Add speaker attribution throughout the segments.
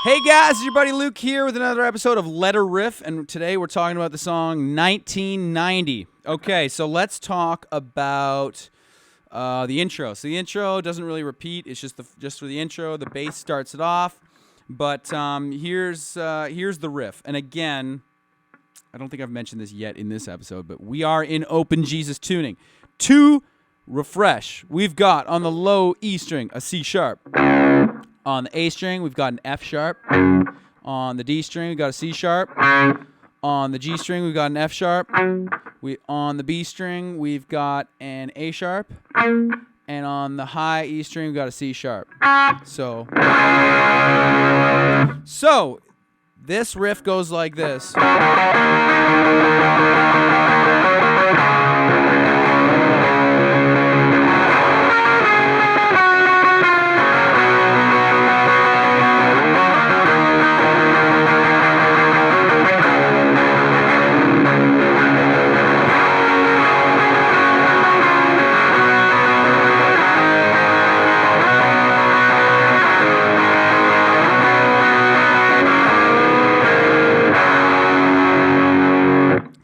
Speaker 1: Hey guys, it's your buddy Luke here with another episode of Er Riff, and today we're talking about the song 1990. Okay, so let's talk about the intro. So the intro doesn't really repeat; it's just for the intro. The bass starts it off, but here's the riff. And again, I don't think I've mentioned this yet in this episode, but we are in open Jesus tuning. To refresh, we've got on the low E string a C sharp. On the A string, we've got an F sharp. On the D string, we've got a C sharp. On the G string, we've got an F sharp. On the B string, we've got an A sharp. And on the high E string, we've got a C sharp. So this riff goes like this.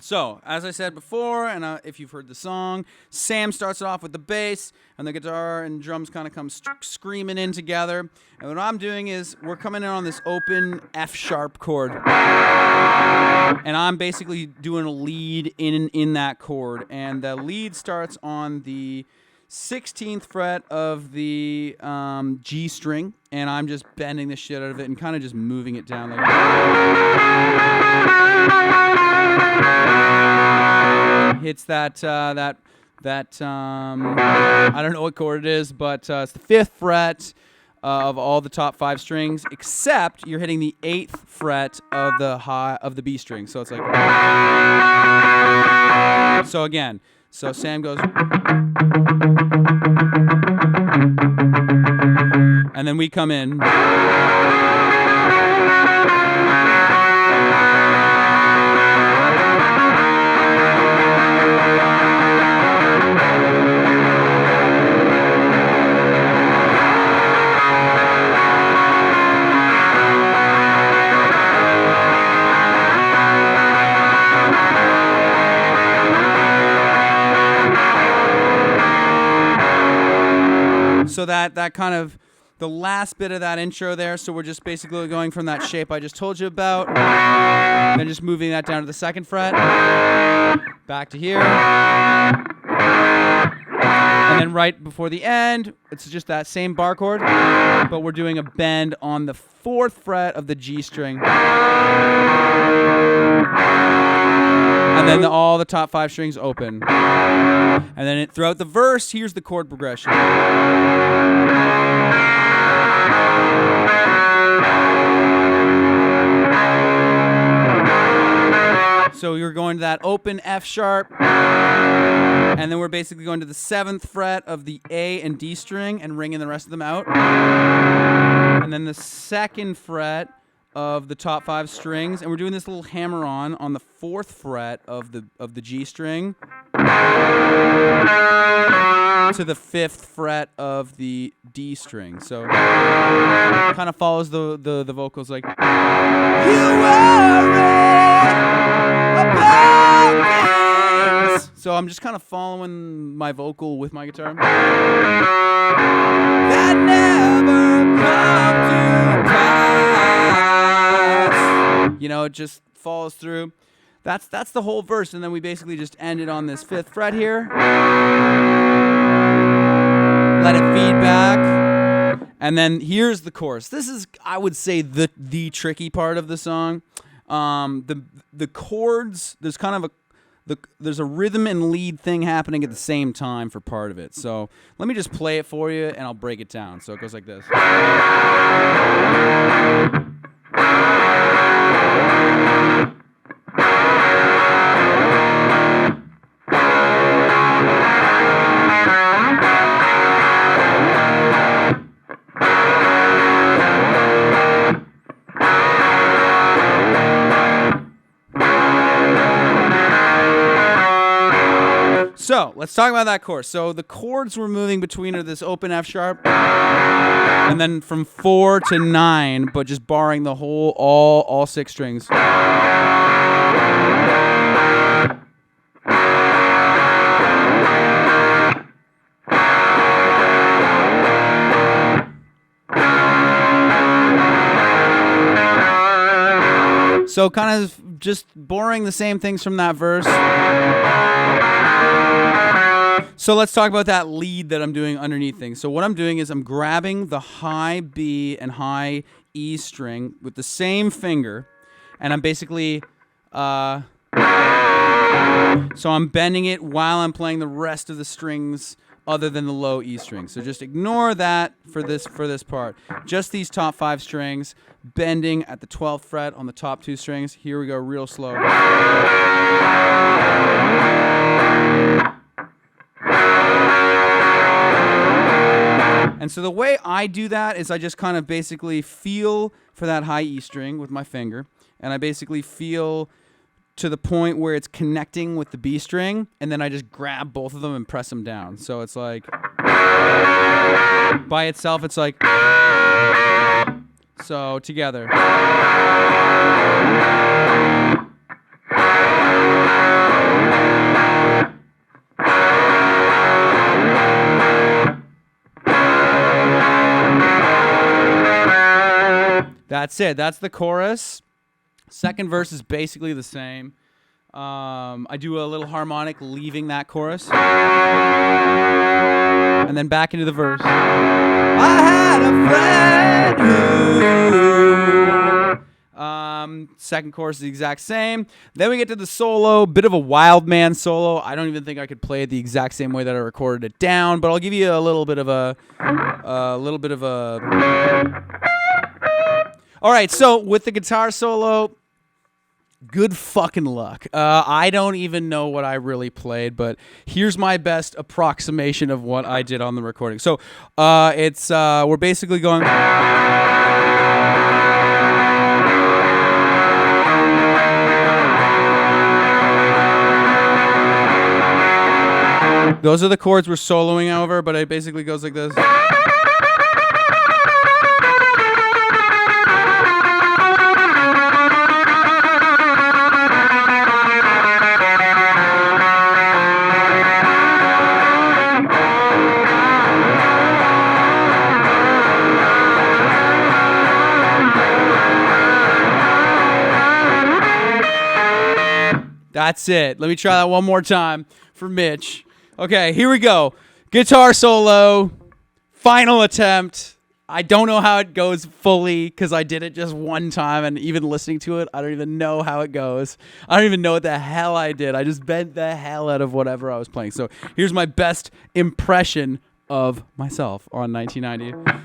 Speaker 1: So, as I said before, and if you've heard the song, Sam starts it off with the bass, and the guitar and drums kind of come screaming in together. And what I'm doing is, we're coming in on this open F sharp chord, and I'm basically doing a lead in that chord. And the lead starts on the 16th fret of the G string, and I'm just bending the shit out of it and kind of just moving it down like hits that I don't know what chord it is, but it's the 5th fret of all the top 5 strings, except you're hitting the 8th fret of the B string. So it's like so Sam goes, and then we come in. So that kind of the last bit of that intro there. So we're just basically going from that shape I just told you about, then just moving that down to the 2nd fret, back to here, and then right before the end, it's just that same bar chord, but we're doing a bend on the 4th fret of the G string. And then all the top 5 strings open. And then throughout the verse, here's the chord progression. So you're going to that open F sharp, and then we're basically going to the 7th fret of the A and D string and ringing the rest of them out. And then the 2nd fret of the top 5 strings, and we're doing this little hammer on the 4th fret of the G string to the 5th fret of the D string. So it kind of follows the vocals like, you worry about things. So I'm just kind of following my vocal with my guitar. That never come to pass. You know, it just follows through. That's the whole verse, and then we basically just end it on this 5th fret here. Let it feed back, and then here's the chorus. This is, I would say, the tricky part of the song. The chords, there's kind of there's a rhythm and lead thing happening at the same time for part of it. So let me just play it for you, and I'll break it down. So it goes like this. So let's talk about that chorus. So the chords we're moving between are this open F sharp, and then from 4 to 9, but just barring the whole all 6 strings. So kind of just borrowing the same things from that verse. So let's talk about that lead that I'm doing underneath things. So what I'm doing is I'm grabbing the high B and high E string with the same finger, and I'm basically, so I'm bending it while I'm playing the rest of the strings other than the low E string. So just ignore that for this part. Just these top 5 strings, bending at the 12th fret on the top 2 strings. Here we go, real slow. And so the way I do that is I just kind of basically feel for that high E string with my finger, and I basically feel to the point where it's connecting with the B string, and then I just grab both of them and press them down. So it's like, by itself, it's like, so together. That's it. That's the chorus. Second verse is basically the same. I do a little harmonic leaving that chorus. And then back into the verse. I had a friend who... second chorus is the exact same. Then we get to the solo, bit of a wild man solo. I don't even think I could play it the exact same way that I recorded it down, but I'll give you a little bit of a... All right, so with the guitar solo, good fucking luck. I don't even know what I really played, but here's my best approximation of what I did on the recording. So we're basically going... Those are the chords we're soloing over, but it basically goes like this. That's it. Let me try that one more time for Mitch. Okay, here we go. Guitar solo, final attempt. I don't know how it goes fully because I did it just one time, and even listening to it, I don't even know how it goes. I don't even know what the hell I did. I just bent the hell out of whatever I was playing. So here's my best impression of myself on 1990.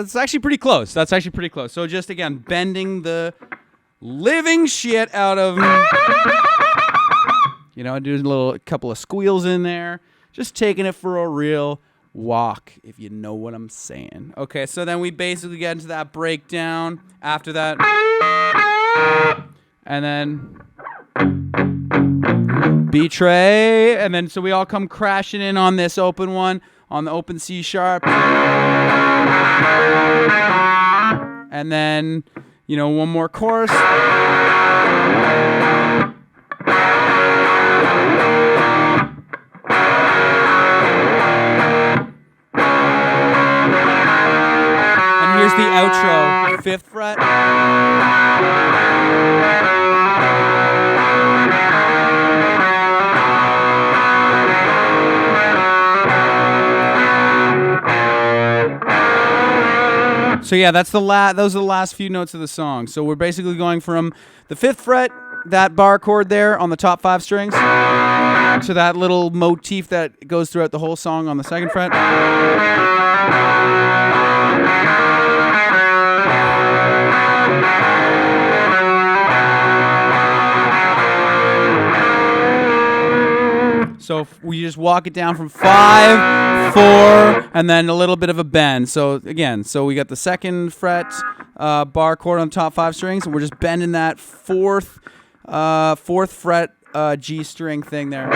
Speaker 1: That's actually pretty close. So just, again, bending the living shit out of... do a couple of squeals in there. Just taking it for a real walk, if you know what I'm saying. Okay, so then we basically get into that breakdown after that. And then... Betray. And then so we all come crashing in on this open one, on the open C sharp. And then, one more chorus. And here's the outro, 5th fret. So yeah, those are the last few notes of the song. So we're basically going from the 5th fret, that bar chord there on the top 5 strings, to that little motif that goes throughout the whole song on the 2nd fret. So we just walk it down from 5, 4, and then a little bit of a bend. So again, we got the second fret bar chord on the top 5 strings, and we're just bending that fourth fret G string thing there.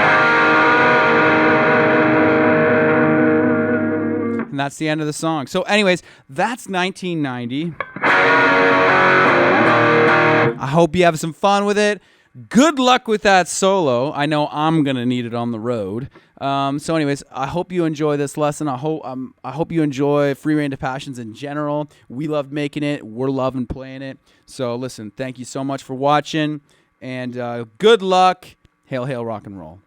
Speaker 1: And that's the end of the song. So anyways, that's 1990. I hope you have some fun with it. Good luck with that solo. I know I'm going to need it on the road. So anyways, I hope you enjoy this lesson. I hope you enjoy Free Rein to Passions in general. We love making it. We're loving playing it. So listen, thank you so much for watching. And good luck. Hail, hail, rock and roll.